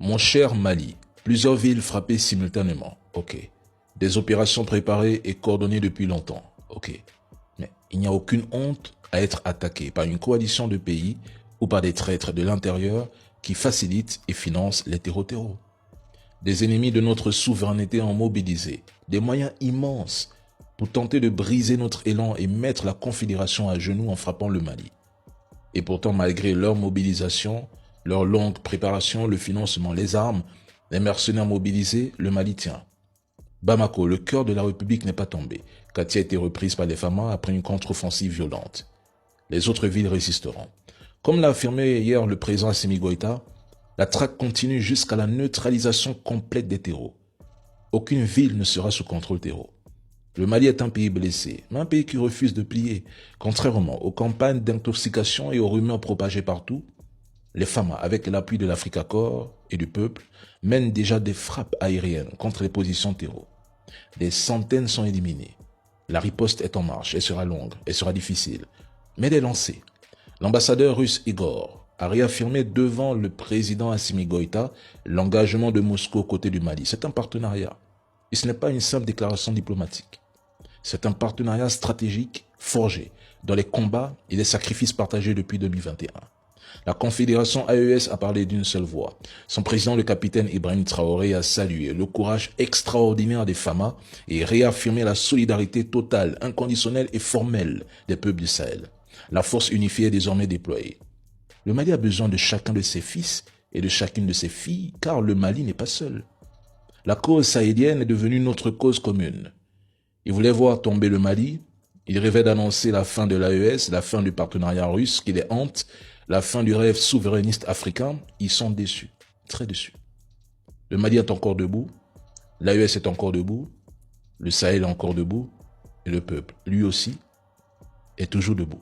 Mon cher Mali, plusieurs villes frappées simultanément. Ok. Des opérations préparées et coordonnées depuis longtemps. Ok. Mais il n'y a aucune honte à être attaqué par une coalition de pays ou par des traîtres de l'intérieur qui facilitent et financent les terreaux. Des ennemis de notre souveraineté ont mobilisé des moyens immenses pour tenter de briser notre élan et mettre la Confédération à genoux en frappant le Mali. Et pourtant, malgré leur mobilisation, leur longue préparation, le financement, les armes, les mercenaires mobilisés, le Mali tient. Bamako, le cœur de la République, n'est pas tombé. Kati a été reprise par les Famas après une contre-offensive violente. Les autres villes résisteront. Comme l'a affirmé hier le président Assimi Goïta, la traque continue jusqu'à la neutralisation complète des terreaux. Aucune ville ne sera sous contrôle terreau. Le Mali est un pays blessé, mais un pays qui refuse de plier. Contrairement aux campagnes d'intoxication et aux rumeurs propagées partout, les Famas, avec l'appui de l'Africa Corps et du peuple, mènent déjà des frappes aériennes contre les positions terreau. Des centaines sont éliminées. La riposte est en marche, elle sera longue, elle sera difficile, mais elle est lancée. L'ambassadeur russe Igor a réaffirmé devant le président Assimi Goïta l'engagement de Moscou aux côtés du Mali. C'est un partenariat. Et ce n'est pas une simple déclaration diplomatique. C'est un partenariat stratégique forgé dans les combats et les sacrifices partagés depuis 2021. La Confédération AES a parlé d'une seule voix. Son président, le capitaine Ibrahim Traoré, a salué le courage extraordinaire des Famas et réaffirmé la solidarité totale, inconditionnelle et formelle des peuples du Sahel. La force unifiée est désormais déployée. Le Mali a besoin de chacun de ses fils et de chacune de ses filles, car le Mali n'est pas seul. La cause sahélienne est devenue notre cause commune. Il voulait voir tomber le Mali, il rêvait d'annoncer la fin de l'AES, la fin du partenariat russe qui les hante, la fin du rêve souverainiste africain. Ils sont déçus, très déçus. Le Mali est encore debout, l'AES est encore debout, le Sahel est encore debout, et le peuple, lui aussi, est toujours debout.